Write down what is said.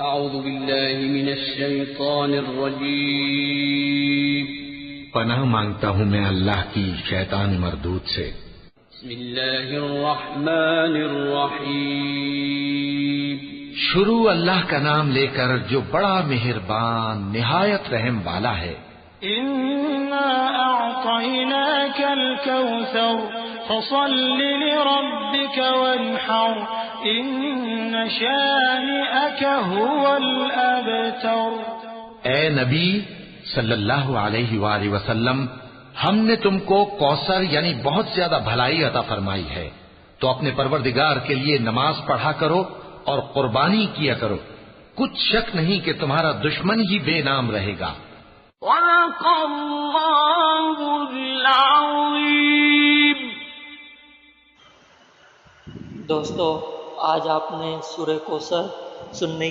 اعوذ باللہ من الشیطان الرجیم پناہ مانگتا ہوں میں اللہ کی شیطان مردود سے۔ بسم اللہ الرحمن الرحیم شروع اللہ کا نام لے کر جو بڑا مہربان نہایت رحم والا ہے۔ انا اعطیناک الکوثر فصل لربک وانحر ان شانئک هو الابتر۔ اے نبی صلی اللہ علیہ وآلہ وسلم، ہم نے تم کو کوثر یعنی بہت زیادہ بھلائی عطا فرمائی ہے، تو اپنے پروردگار کے لیے نماز پڑھا کرو اور قربانی کیا کرو، کچھ شک نہیں کہ تمہارا دشمن ہی بے نام رہے گا۔ صدق اللہ العظیم۔ دوستو، آج آپ نے سورہ کوثر سننے کی